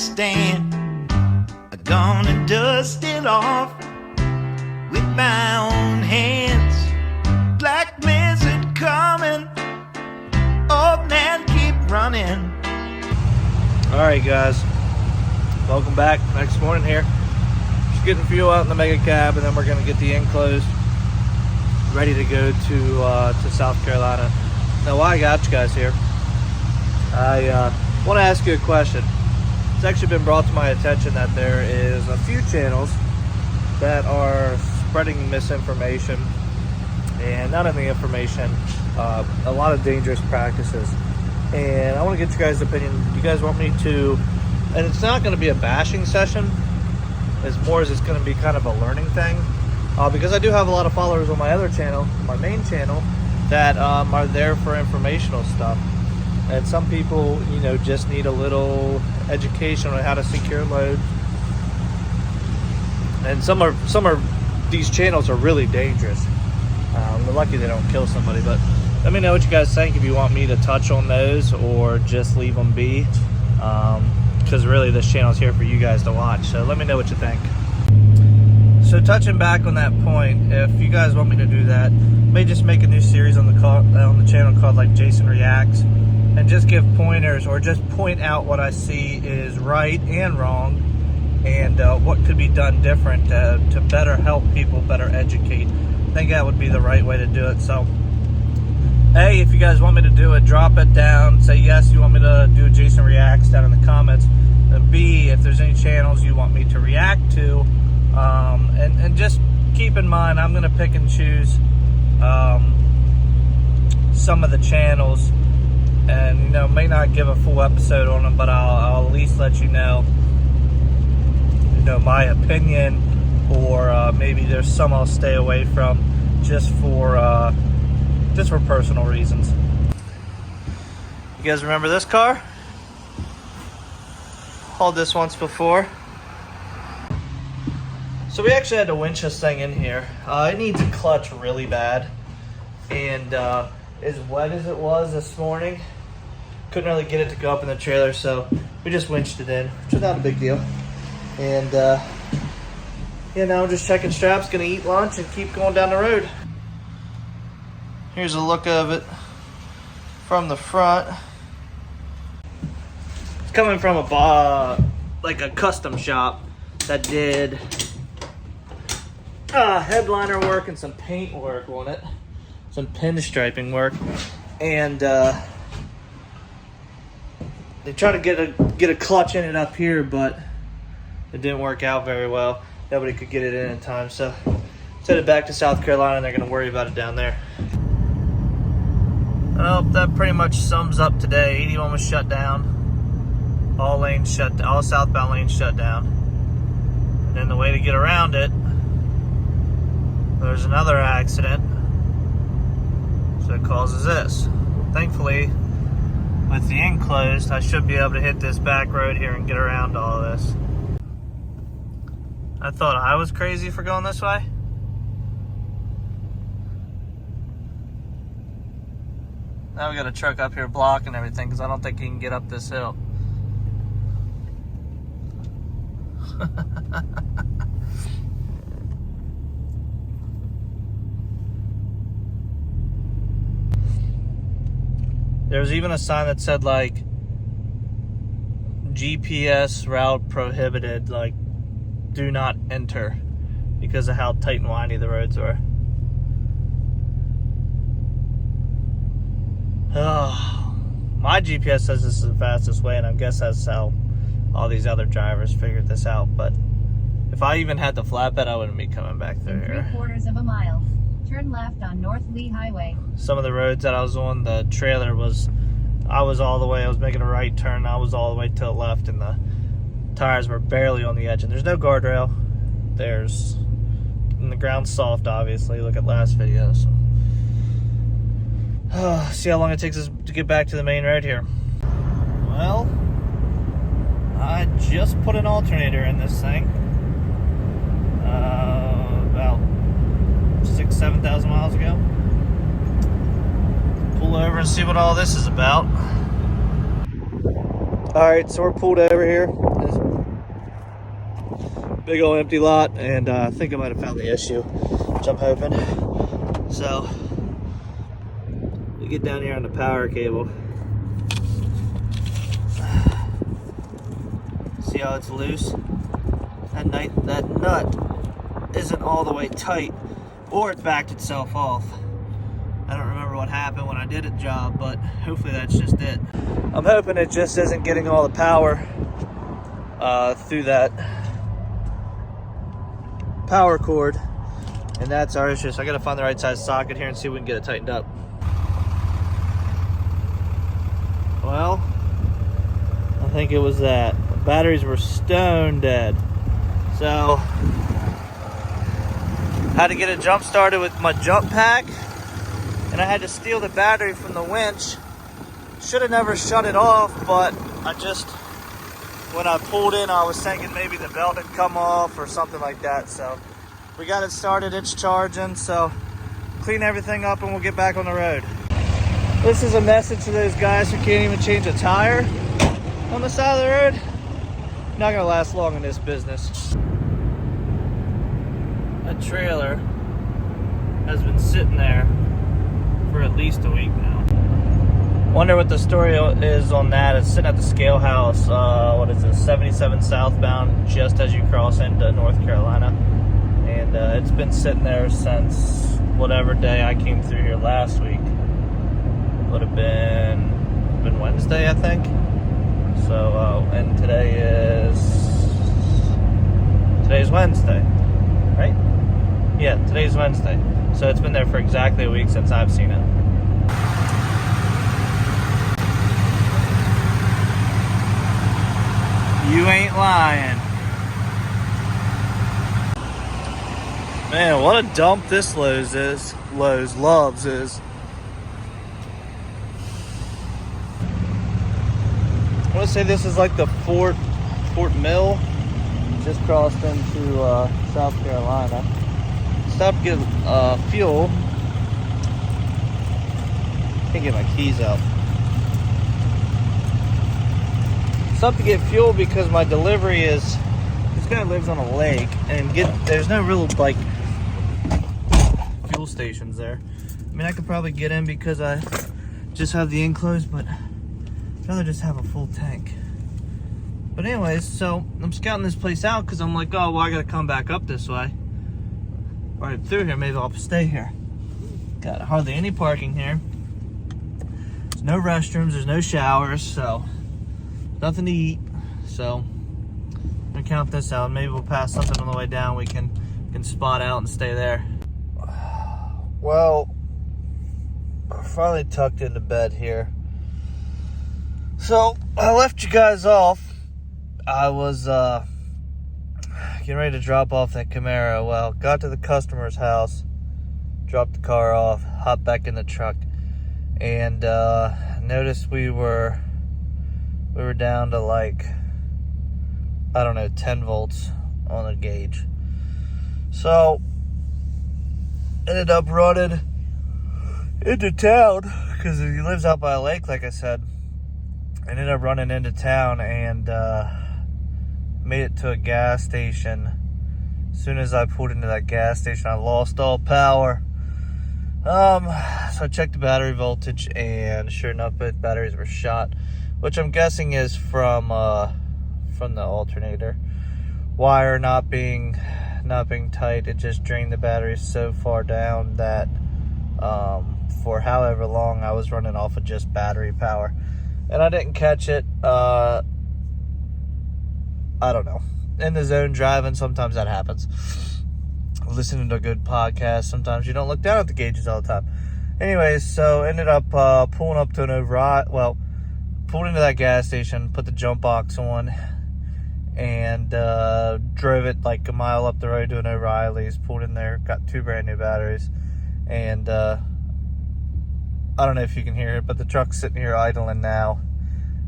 stand. I'm gonna dust it off with my own hands. Black blizzard coming, old man keep running. Alright guys, welcome back. Next morning here. Just getting fuel out in the mega cab, and then we're gonna get the enclosed ready to go to South Carolina. Now while I got you guys here, I want to ask you a question. It's actually been brought to my attention that there is a few channels that are spreading misinformation, and not only information, a lot of dangerous practices. And I want to get you guys' opinion. Do you guys want me to, and it's not going to be a bashing session, as more as it's going to be kind of a learning thing, because I do have a lot of followers on my other channel, my main channel, that are there for informational stuff. And some people, you know, just need a little education on how to secure loads. And some are these channels are really dangerous. We're lucky they don't kill somebody, but let me know what you guys think, if you want me to touch on those or just leave them be. Because really this channel is here for you guys to watch. So let me know what you think. So touching back on that point, if you guys want me to do that, I may just make a new series on the channel called like Jason Reacts, and just give pointers or just point out what I see is right and wrong, and what could be done different to better help people, better educate. I think that would be the right way to do it. So A, if you guys want me to do it, drop it down. Say yes, you want me to do a Jason Reacts down in the comments. And B, if there's any channels you want me to react to, and just keep in mind, I'm going to pick and choose some of the channels, and you know, may not give a full episode on them, but I'll at least let you know my opinion, or maybe there's some I'll stay away from just for personal reasons. You guys remember this car? Hauled this once before. So we actually had to winch this thing in here. It needs a clutch really bad, and as wet as it was this morning, couldn't really get it to go up in the trailer, so we just winched it in, which is not a big deal. And yeah, now I'm just checking straps, gonna eat lunch and keep going down the road. Here's a look of it from the front. It's coming from like a custom shop that did headliner work and some paint work on it, some pinstriping work, and they tried to get a clutch in it up here, but it didn't work out very well. Nobody could get it in time, so headed back to South Carolina, and they're going to worry about it down there. Well, that pretty much sums up today. 81 was shut down. All lanes shut down. All southbound lanes shut down. And then the way to get around it, there's another accident. So it causes this. Thankfully, with the enclosed, I should be able to hit this back road here and get around all of this. I thought I was crazy for going this way. Now we got a truck up here blocking everything because I don't think he can get up this hill. There's even a sign that said like GPS route prohibited, like do not enter, because of how tight and windy the roads are. Oh, my GPS says this is the fastest way, and I guess that's how all these other drivers figured this out. But if I even had the flatbed, I wouldn't be coming back through here. 3/4 of a mile. Turn left on North Lee Highway. Some of the roads that I was on, the trailer was, I was making a right turn, I was all the way to the left, and the tires were barely on the edge, and there's no guardrail. And the ground's soft, obviously. Look at last video. So. See how long it takes us to get back to the main road here. Well, I just put an alternator in this thing. About 6,000-7,000 miles ago. Pull over and see what all this is about. Alright, so we're pulled over here. This big old empty lot, and I think I might have found the issue, which I'm hoping. So, we get down here on the power cable. See how it's loose? That nut isn't all the way tight, or it backed itself off. I don't remember what happened when I did the job, but hopefully that's just it. I'm hoping it just isn't getting all the power through that power cord, and that's our issue. So I gotta find the right size socket here and see if we can get it tightened up. Well, I think it was that. The batteries were stone dead. So, had to get it jump started with my jump pack, and I had to steal the battery from the winch. Should have never shut it off, but when I pulled in, I was thinking maybe the belt had come off or something like that. So we got it started, it's charging, so clean everything up and we'll get back on the road. This is a message to those guys who can't even change a tire on the side of the road. Not gonna last long in this business. A trailer has been sitting there for at least a week now. Wonder what the story is on that. It's sitting at the scale house, what is it, 77 southbound, just as you cross into North Carolina. And it's been sitting there since whatever day I came through here last week. Would have been Wednesday, I think. So, and today's Wednesday, right? Yeah, today's Wednesday. So it's been there for exactly a week since I've seen it. You ain't lying. Man, what a dump this Lowe's is. Love's is. I want to say this is like the Fort Mill. Just crossed into South Carolina. Stopped to get fuel. Can't get my keys out. Stopped to get fuel because my delivery is, this guy lives on a lake, and there's no real like fuel stations there. I mean, I could probably get in because I just have the enclosed, but I'd rather just have a full tank. But anyways, so I'm scouting this place out because I'm like, oh, well, I gotta come back up this way. Right through here, maybe I'll stay here. Got hardly any parking here. There's no restrooms, there's no showers, so nothing to eat. So I'm gonna count this out. Maybe we'll pass something on the way down. We can spot out and stay there. Well, I finally tucked into bed here. So I left you guys off. I was getting ready to drop off that Camaro. Well, got to the customer's house, dropped the car off, hopped back in the truck, and noticed we were down to like, I don't know, 10 volts on the gauge. So ended up running into town because he lives out by a lake, like I said. Ended up running into town and made it to a gas station. As soon as I pulled into that gas station, I lost all power. So I checked the battery voltage, and sure enough, both batteries were shot, which I'm guessing is from the alternator wire not being tight. It just drained the battery so far down that for however long I was running off of just battery power, and I didn't catch it. I don't know. In the zone driving, sometimes that happens. Listening to a good podcast, sometimes you don't look down at the gauges all the time. Anyways, so ended up pulling up to an override. Well, pulled into that gas station, put the jump box on, and drove it like a mile up the road to an O'Reilly's. Pulled in there, got 2 brand new batteries, and I don't know if you can hear it, but the truck's sitting here idling now.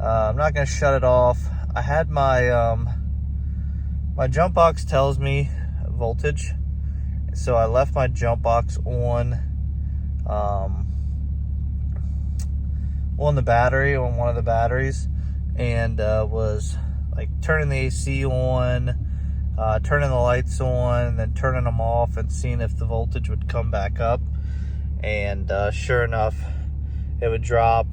I'm not going to shut it off. I had my my jump box tells me voltage, so I left my jump box on the battery, on one of the batteries, and was like turning the AC on, turning the lights on, then turning them off and seeing if the voltage would come back up. And sure enough, it would drop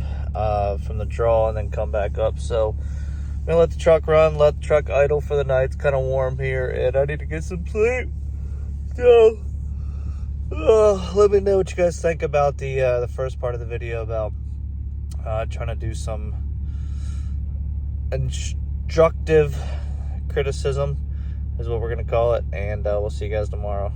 from the draw and then come back up. So I'm gonna let the truck run, let the truck idle for the night. It's kind of warm here and I need to get some sleep. So let me know what you guys think about the first part of the video about trying to do some instructive criticism is what we're gonna call it, and we'll see you guys tomorrow.